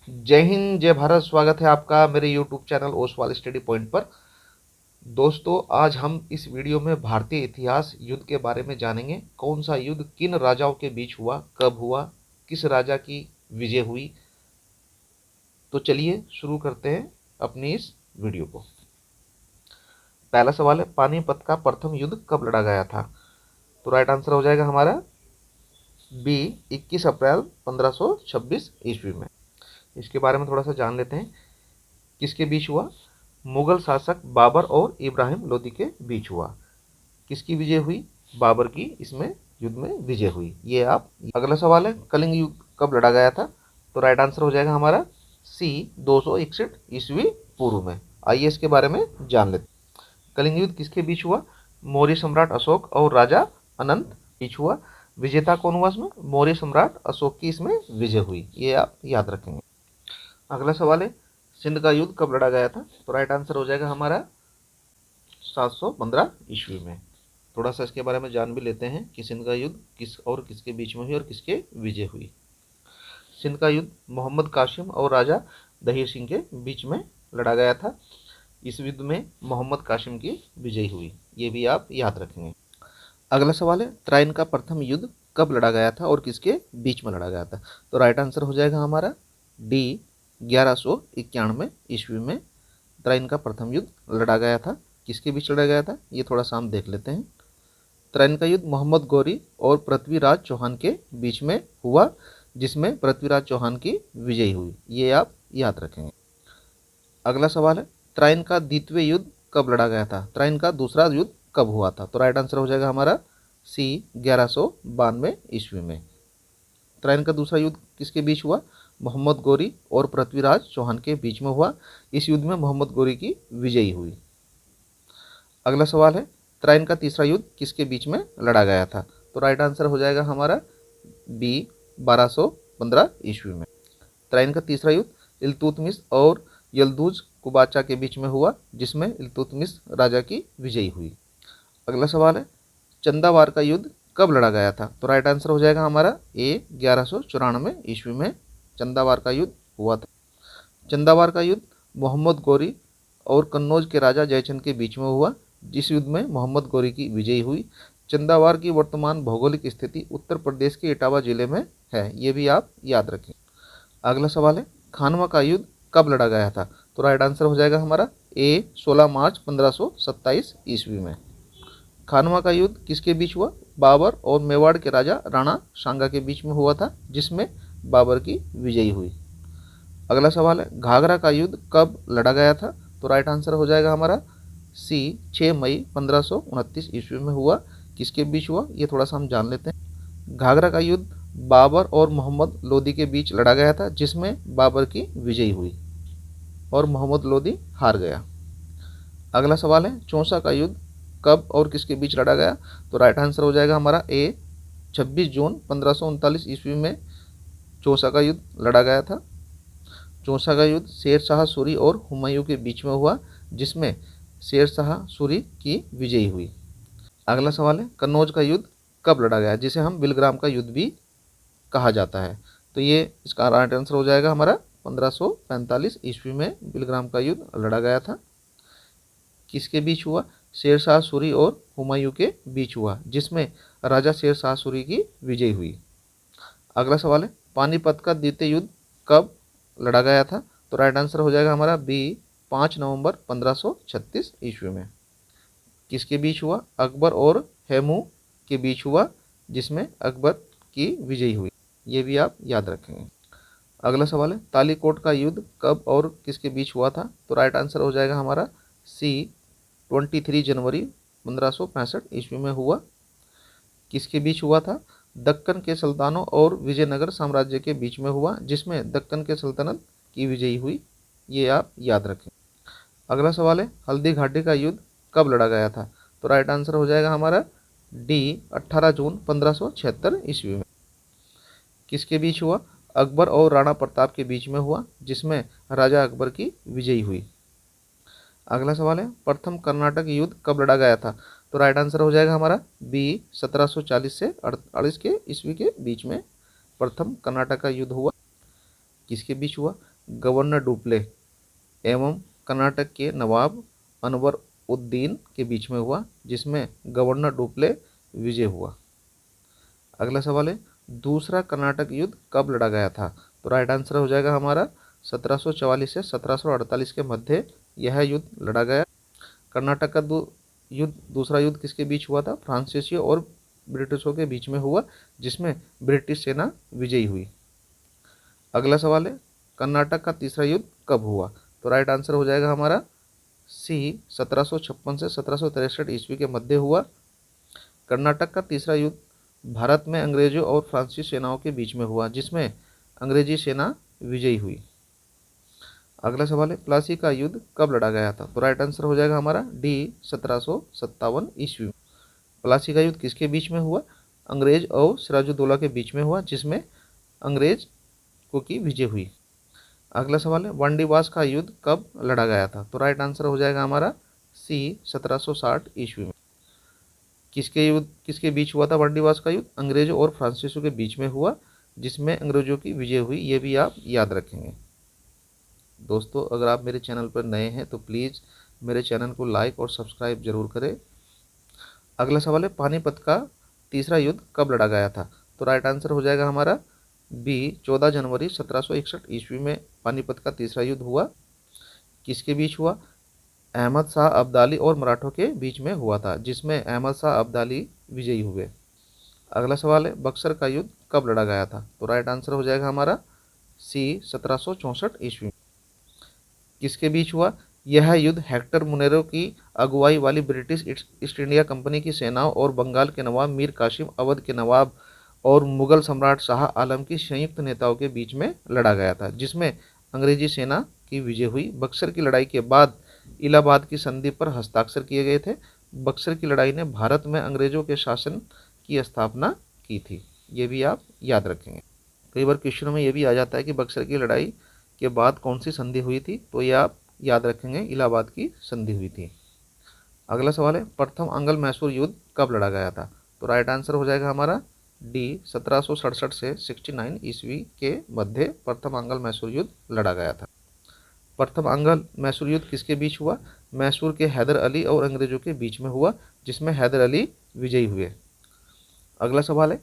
जय हिंद, जय भारत। स्वागत है आपका मेरे YouTube channel Oswal study point पर। दोस्तों, आज हम इस वीडियो में भारतीय इतिहास युद्ध के बारे में जानेंगे। कौन सा युद्ध किन राजाओं के बीच हुआ, कब हुआ, किस राजा की विजय हुई। तो चलिए शुरू करते हैं अपनी इस वीडियो को। पहला सवाल है, पानीपत का प्रथम युद्ध कब लड़ा गया था? तो राइट आंसर हो जाएगा हमारा बी, 21 अप्रैल 1526 ईस्वी में। इसके बारे में थोड़ा सा जान लेते हैं। किसके बीच हुआ? मुगल शासक बाबर और इब्राहिम लोदी के बीच हुआ। किसकी विजय हुई? बाबर की इसमें युद्ध में विजय हुई। ये आप। अगला सवाल है, कलिंग युद्ध कब लड़ा गया था? तो राइट आंसर हो जाएगा हमारा सी, 261 ईस्वी पूर्व में। आइए इसके बारे में जान लेते हैं। कलिंग युद्ध किसके बीच हुआ? मौर्य सम्राट अशोक और राजा अनंत बीच हुआ। विजेता कौन हुआ इसमें? मौर्य सम्राट अशोक की इसमें विजय हुई। ये आप याद रखेंगे। अगला सवाल है, सिंध का युद्ध कब लड़ा गया था? तो राइट आंसर हो जाएगा हमारा 715 ईस्वी में। थोड़ा सा इसके बारे में जान भी लेते हैं कि सिंध का युद्ध किस और किसके बीच में हुई और किसके विजय हुई। सिंध का युद्ध मोहम्मद कासिम और राजा दहीर सिंह के बीच में लड़ा गया था। इस युद्ध में मोहम्मद कासिम की विजय हुई। ये भी आप याद रखेंगे। अगला सवाल है, त्राइन का प्रथम युद्ध कब लड़ा गया था और किसके बीच में लड़ा गया था? तो राइट आंसर हो जाएगा हमारा डी, 1191 ईस्वी में त्राइन का प्रथम युद्ध लड़ा गया था। किसके बीच लड़ा गया था, ये थोड़ा सा हम देख लेते हैं। त्राइन का युद्ध मोहम्मद गौरी और पृथ्वीराज चौहान के बीच में हुआ, जिसमें पृथ्वीराज चौहान की विजय हुई। ये आप याद रखेंगे। अगला सवाल है, त्राइन का द्वितीय युद्ध कब लड़ा गया था? त्राइन का दूसरा युद्ध कब हुआ था? तो राइट आंसर हो जाएगा हमारा सी, 1192 ईस्वी में। त्राइन का दूसरा युद्ध किसके बीच हुआ? मोहम्मद गौरी और पृथ्वीराज चौहान के बीच में हुआ। इस युद्ध में मोहम्मद गौरी की विजयी हुई। अगला सवाल है, त्राइन का तीसरा युद्ध किसके बीच में लड़ा गया था? तो राइट आंसर हो जाएगा हमारा बी, 1215 ईस्वी में। त्राइन का तीसरा युद्ध इल्तुतमिश और यल्दुज कुबाचा के बीच में हुआ, जिसमें इल्तुतमिश राजा की विजयी हुई। अगला सवाल है, चंदावार का युद्ध कब लड़ा गया था? तो राइट आंसर हो जाएगा हमारा ए, 1194 ईस्वी में चंदावार का युद्ध हुआ था। चंदावार का युद्ध मोहम्मद गौरी और कन्नौज के राजा जयचंद के बीच में हुआ, जिस युद्ध में मोहम्मद गौरी की विजयी हुई। चंदावार की वर्तमान भौगोलिक स्थिति उत्तर प्रदेश के इटावा जिले में है। ये भी आप याद रखें। अगला सवाल है, खानवा का युद्ध कब लड़ा गया था? तो राइट आंसर हो जाएगा हमारा ए, 16 मार्च 1527 ईस्वी में। खानवा का युद्ध किसके बीच हुआ? बाबर और मेवाड़ के राजा राणा सांगा के बीच में हुआ था, जिसमें बाबर की विजयी हुई। अगला सवाल है, घाघरा का युद्ध कब लड़ा गया था? तो राइट आंसर हो जाएगा हमारा सी, 6 मई 1529 ईस्वी में हुआ। किसके बीच हुआ, ये थोड़ा सा हम जान लेते हैं। घाघरा का युद्ध बाबर और मोहम्मद लोदी के बीच लड़ा गया था, जिसमें बाबर की विजयी हुई और मोहम्मद लोदी हार गया। अगला सवाल है, चौसा का युद्ध कब और किसके बीच लड़ा गया? तो राइट आंसर हो जाएगा हमारा ए, 26 जून 1539 ईस्वी में चौसा का युद्ध लड़ा गया था। चौसा का युद्ध शेर शाह सूरी और हुमायूं के बीच में हुआ, जिसमें शेर शाह सूरी की विजयी हुई। अगला सवाल है, कन्नौज का युद्ध कब लड़ा गया, जिसे हम बिलग्राम का युद्ध भी कहा जाता है? तो ये इसका राइट आंसर हो जाएगा हमारा 1545 ईस्वी में बिलग्राम का युद्ध लड़ा गया था। किसके बीच हुआ? शेर शाह सूरी और हुमायूं के बीच हुआ, जिसमें राजा शेर शाह सूरी की विजय हुई। अगला सवाल है, पानीपत का द्वितीय युद्ध कब लड़ा गया था? तो राइट आंसर हो जाएगा हमारा बी, 5 नवंबर 1536 ईस्वी में। किसके बीच हुआ? अकबर और हैमू के बीच हुआ, जिसमें अकबर की विजयी हुई। ये भी आप याद रखेंगे। अगला सवाल है, तालीकोट का युद्ध कब और किसके बीच हुआ था? तो राइट आंसर हो जाएगा हमारा सी, 23 जनवरी 1565 ईस्वी में हुआ। किसके बीच हुआ था? दक्कन के सुल्तानों और विजयनगर साम्राज्य के बीच में हुआ, जिसमें दक्कन के सल्तनत की विजयी हुई। ये आप याद रखें। अगला सवाल है, हल्दी घाटी का युद्ध कब लड़ा गया था? तो राइट आंसर हो जाएगा हमारा डी, 18 जून 1576 ईस्वी में। किसके बीच हुआ? अकबर और राणा प्रताप के बीच में हुआ, जिसमें राजा अकबर की विजयी हुई। अगला सवाल है, प्रथम कर्नाटक युद्ध कब लड़ा गया था? तो राइट आंसर हो जाएगा हमारा बी, 1740 से 48 के ईस्वी के बीच में प्रथम कर्नाटक का युद्ध हुआ। किसके बीच हुआ? गवर्नर डुप्ले एवं कर्नाटक के नवाब अनवर उद्दीन के बीच में हुआ, जिसमें गवर्नर डुप्ले विजय हुआ। अगला सवाल है, दूसरा कर्नाटक युद्ध कब लड़ा गया था? तो राइट आंसर हो जाएगा हमारा 1744 से 1748 के मध्य यह युद्ध लड़ा गया। कर्नाटक का दूसरा युद्ध किसके बीच हुआ था? फ्रांसीसियों और ब्रिटिशों के बीच में हुआ, जिसमें ब्रिटिश सेना विजयी हुई। अगला सवाल है, कर्नाटक का तीसरा युद्ध कब हुआ? तो राइट आंसर हो जाएगा हमारा सी 1756 से 1763 ईस्वी के मध्य हुआ। कर्नाटक का तीसरा युद्ध भारत में अंग्रेजों और फ्रांसीसी सेनाओं के बीच में हुआ, जिसमें अंग्रेजी सेना विजयी हुई। अगला सवाल है, प्लासी का युद्ध कब लड़ा गया था? तो राइट आंसर हो जाएगा हमारा डी 1757 ईस्वी में। प्लासी का युद्ध किसके बीच में हुआ? अंग्रेज और सिराजुद्दौला के बीच में हुआ, जिसमें अंग्रेज को की विजय हुई। अगला सवाल है, वांडीवास का युद्ध कब लड़ा गया था? तो राइट आंसर हो जाएगा हमारा सी 1760 ईस्वी में। किसके बीच हुआ था वांडीवास का युद्ध? अंग्रेजों और फ्रांसीसियों के बीच में हुआ, जिसमें अंग्रेजों की विजय हुई। ये भी आप याद रखेंगे। दोस्तों, अगर आप मेरे चैनल पर नए हैं तो प्लीज़ मेरे चैनल को लाइक और सब्सक्राइब जरूर करें। अगला सवाल है, पानीपत का तीसरा युद्ध कब लड़ा गया था? तो राइट आंसर हो जाएगा हमारा बी 14 जनवरी 1761 ईस्वी में पानीपत का तीसरा युद्ध हुआ। किसके बीच हुआ? अहमद शाह अब्दाली और मराठों के बीच में हुआ था, जिसमें अहमद शाह अब्दाली विजयी हुए। अगला सवाल है, बक्सर का युद्ध कब लड़ा गया था? तो राइट आंसर हो जाएगा हमारा सी 1764 ईस्वी। किसके बीच हुआ? यह युद्ध हेक्टर मुनेरो की अगुवाई वाली ब्रिटिश ईस्ट इंडिया कंपनी की सेनाओं और बंगाल के नवाब मीर कासिम, अवध के नवाब और मुगल सम्राट शाह आलम की संयुक्त नेताओं के बीच में लड़ा गया था, जिसमें अंग्रेजी सेना की विजय हुई। बक्सर की लड़ाई के बाद इलाहाबाद की संधि पर हस्ताक्षर किए गए थे। बक्सर की लड़ाई ने भारत में अंग्रेजों के शासन की स्थापना की थी। ये भी आप याद रखेंगे। कई बार क्वेश्चनों में ये भी आ जाता है कि बक्सर की लड़ाई के बाद कौन सी संधि हुई थी, तो ये आप याद रखेंगे, इलाहाबाद की संधि हुई थी। अगला सवाल है, प्रथम अंगल मैसूर युद्ध कब लड़ा गया था? तो राइट आंसर हो जाएगा हमारा डी 1767 से 69 ईस्वी के मध्य प्रथम अंगल मैसूर युद्ध लड़ा गया था। प्रथम अंगल मैसूर युद्ध किसके बीच हुआ? मैसूर के हैदर अली और अंग्रेजों के बीच में हुआ, जिसमें हैदर अली विजयी हुए। अगला सवाल है,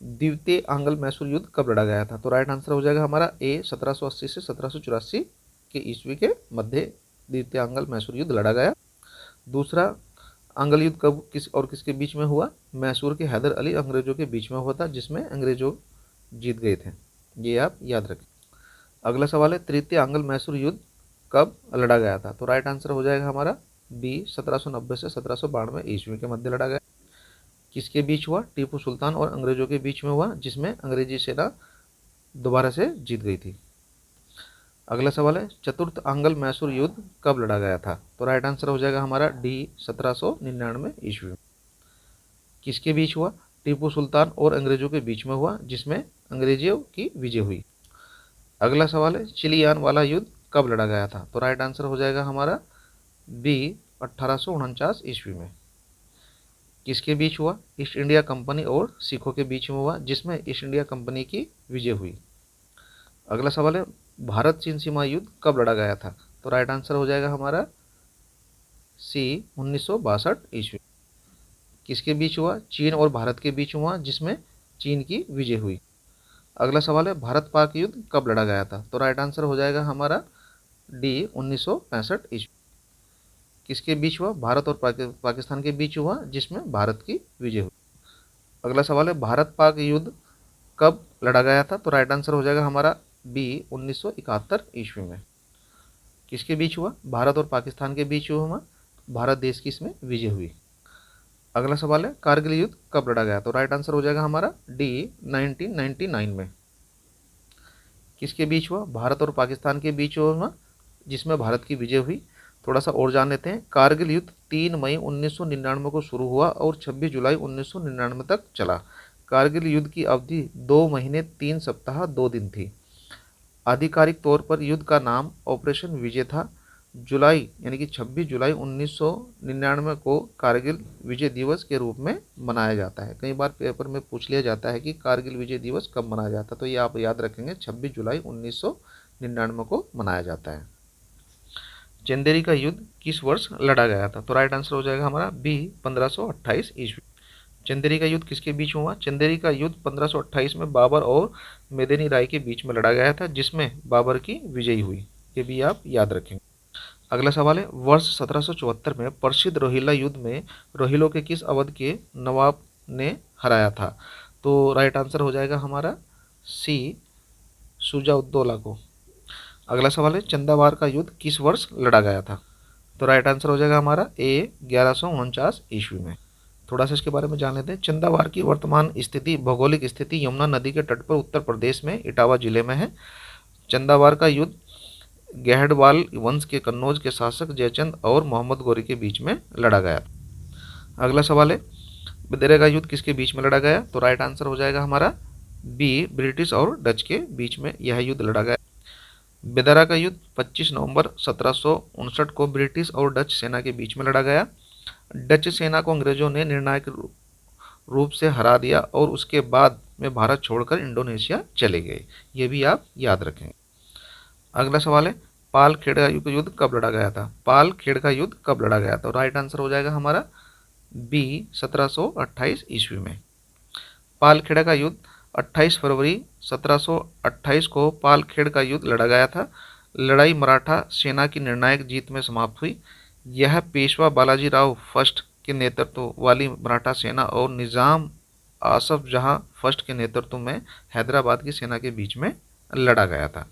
द्वितीय आंग्ल मैसूर युद्ध कब लड़ा गया था? तो राइट आंसर हो जाएगा हमारा ए 1780 से 1784 के ईस्वी के मध्य द्वितीय आंग्ल मैसूर युद्ध लड़ा गया। दूसरा आंग्ल युद्ध कब किसके बीच में हुआ? मैसूर के हैदर अली अंग्रेजों के बीच में हुआ था, जिसमें अंग्रेजों जीत गए थे। ये आप याद रखें। अगला सवाल है, तृतीय आंग्ल मैसूर युद्ध कब लड़ा गया था? तो राइट आंसर हो जाएगा हमारा बी 1790 से 1792 ईस्वी के मध्य लड़ा गया। किसके बीच हुआ? टीपू सुल्तान और अंग्रेजों के बीच में हुआ, जिसमें अंग्रेजी सेना दोबारा से जीत गई थी। अगला सवाल है, चतुर्थ आंग्ल मैसूर युद्ध कब लड़ा गया था? तो राइट आंसर हो जाएगा हमारा डी 1799 ईस्वी में। किसके बीच हुआ? टीपू सुल्तान और अंग्रेजों के बीच में हुआ, जिसमें अंग्रेजियों की विजय हुई। अगला सवाल है, चिलियान वाला युद्ध कब लड़ा गया था? तो राइट आंसर हो जाएगा हमारा बी 1849 ईस्वी में। किसके बीच हुआ? ईस्ट इंडिया कंपनी और सिखों के बीच में हुआ, जिसमें ईस्ट इंडिया कंपनी की विजय हुई। अगला सवाल है, भारत चीन सीमा युद्ध कब लड़ा गया था? तो राइट आंसर हो जाएगा हमारा सी 1962 ईस्वी। किसके बीच हुआ? चीन और भारत के बीच हुआ, जिसमें चीन की विजय हुई। अगला सवाल है, भारत पाक युद्ध कब लड़ा गया था? तो राइट आंसर हो जाएगा हमारा डी 1965 ईस्वी। किसके बीच हुआ? भारत और पाकिस्तान के बीच हुआ, जिसमें भारत की विजय हुई। अगला सवाल है, भारत पाक युद्ध कब लड़ा गया था? तो राइट आंसर हो जाएगा हमारा बी 1971 ईस्वी में। किसके बीच हुआ? भारत और पाकिस्तान के बीच हुआ, भारत देश की इसमें विजय हुई। अगला सवाल है, कारगिल युद्ध कब लड़ा गया? तो राइट आंसर हो जाएगा हमारा डी 1999 में। किसके बीच हुआ? भारत और पाकिस्तान के बीच हुआ, जिसमें भारत की विजय हुई। थोड़ा सा और जान लेते हैं। कारगिल युद्ध 3 मई 1999 को शुरू हुआ और 26 जुलाई 1999 तक चला। कारगिल युद्ध की अवधि 2 महीने 3 सप्ताह 2 दिन थी। आधिकारिक तौर पर युद्ध का नाम ऑपरेशन विजय था। जुलाई यानी कि 26 जुलाई 1999 को कारगिल विजय दिवस के रूप में मनाया जाता है। कई बार पेपर में पूछ लिया जाता है कि कारगिल विजय दिवस कब मनाया जाता है, तो ये आप याद रखेंगे 26 जुलाई 99 को मनाया जाता है। चंदेरी का युद्ध किस वर्ष लड़ा गया था? तो राइट आंसर हो जाएगा हमारा बी 1528 ईस्वी। चंदेरी का युद्ध किसके बीच हुआ? चंदेरी का युद्ध 1528 में बाबर और मेदिनी राय के बीच में लड़ा गया था, जिसमें बाबर की विजयी हुई। ये भी आप याद रखेंगे। अगला सवाल है, वर्ष 1774 में प्रसिद्ध रोहिला युद्ध में रोहिलों के किस अवध के नवाब ने हराया था? तो राइट आंसर हो जाएगा हमारा सी शुजाउद्दौला को। अगला सवाल है, चंदावार का युद्ध किस वर्ष लड़ा गया था? तो राइट आंसर हो जाएगा हमारा ए 1149 ईस्वी में। थोड़ा सा इसके बारे में जान लेते हैं। चंदावार की वर्तमान स्थिति, भौगोलिक स्थिति यमुना नदी के तट पर उत्तर प्रदेश में इटावा जिले में है। चंदावार का युद्ध गहडवाल वंश के कन्नौज के शासक जयचंद और मोहम्मद गौरी के बीच में लड़ा गया। अगला सवाल है, बेदरे का युद्ध किसके बीच में लड़ा गया? तो राइट आंसर हो जाएगा हमारा बी ब्रिटिश और डच के बीच में यह युद्ध लड़ा गया। बेदरा का युद्ध 25 नवंबर 1759 को ब्रिटिश और डच सेना के बीच में लड़ा गया। डच सेना को अंग्रेजों ने निर्णायक रूप से हरा दिया और उसके बाद में भारत छोड़कर इंडोनेशिया चले गए। ये भी आप याद रखें। अगला सवाल है, पाल खेड़ का युद्ध कब लड़ा गया था? पाल खेड़ का युद्ध कब लड़ा गया था? राइट आंसर हो जाएगा हमारा बी 1728 ईस्वी में। पाल खेड़ का युद्ध 28 फरवरी 1728 को पाल खेड़ का युद्ध लड़ा गया था। लड़ाई मराठा सेना की निर्णायक जीत में समाप्त हुई। यह पेशवा बालाजी राव फर्स्ट के नेतृत्व वाली मराठा सेना और निजाम आसफ जहां फर्स्ट के नेतृत्व में हैदराबाद की सेना के बीच में लड़ा गया था।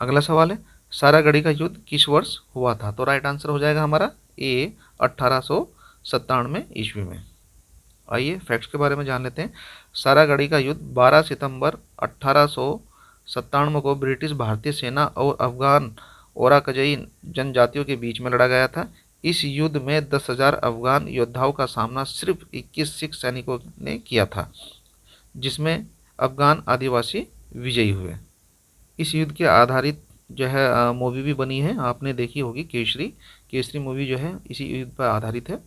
अगला सवाल है, सारागढ़ी का युद्ध किस वर्ष हुआ था? तो राइट आंसर हो जाएगा हमारा ए 1897 ईस्वी में। आइए फैक्ट्स के बारे में जान लेते हैं। सारागढ़ी का युद्ध 12 सितंबर 1897 को ब्रिटिश भारतीय सेना और अफगान ओराकजई जनजातियों के बीच में लड़ा गया था। इस युद्ध में 10,000 अफगान योद्धाओं का सामना सिर्फ 21 सिख सैनिकों ने किया था, जिसमें अफगान आदिवासी विजयी हुए। इस युद्ध के आधारित जो है मूवी भी बनी है, आपने देखी होगी, केसरी। केसरी मूवी जो है इसी युद्ध पर आधारित है।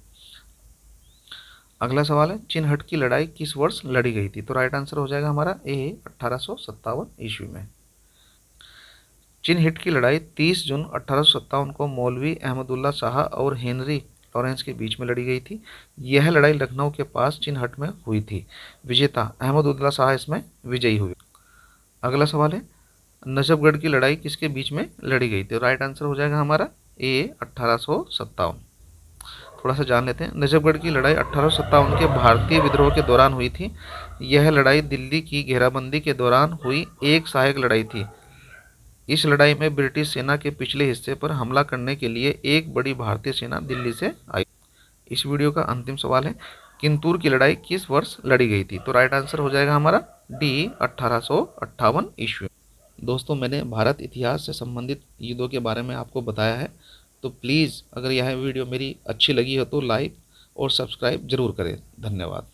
अगला सवाल है, चिनहट की लड़ाई किस वर्ष लड़ी गई थी? तो राइट आंसर हो जाएगा हमारा ए 1857 ईस्वी में। चिनहट की लड़ाई 30 जून 1857 को मौलवी अहमदुल्ला शाह और हेनरी लॉरेंस के बीच में लड़ी गई थी। यह लड़ाई लखनऊ के पास चिनहट में हुई थी। विजेता अहमदुल्ला शाह इसमें विजयी हुए। अगला सवाल है, नजफगढ़ की लड़ाई किसके बीच में लड़ी गई थी? राइट आंसर हो जाएगा हमारा ए 1857। थोड़ा सा जान लेते हैं। नजफगढ़ की लड़ाई 1857 के भारतीय विद्रोह के दौरान हुई थी। यह लड़ाई दिल्ली की घेराबंदी के दौरान हुई एक सहायक लड़ाई थी। इस लड़ाई में ब्रिटिश सेना के पिछले हिस्से पर हमला करने के लिए एक बड़ी भारतीय सेना दिल्ली से आई। इस वीडियो का अंतिम सवाल है, किंतूर की लड़ाई किस वर्ष लड़ी गई थी? तो राइट आंसर हो जाएगा हमारा डी 1858 ईस्वी। दोस्तों, मैंने भारत इतिहास से संबंधित युद्धों के बारे में आपको बताया है, तो प्लीज़ अगर यह वीडियो मेरी अच्छी लगी हो तो लाइक और सब्सक्राइब जरूर करें। धन्यवाद।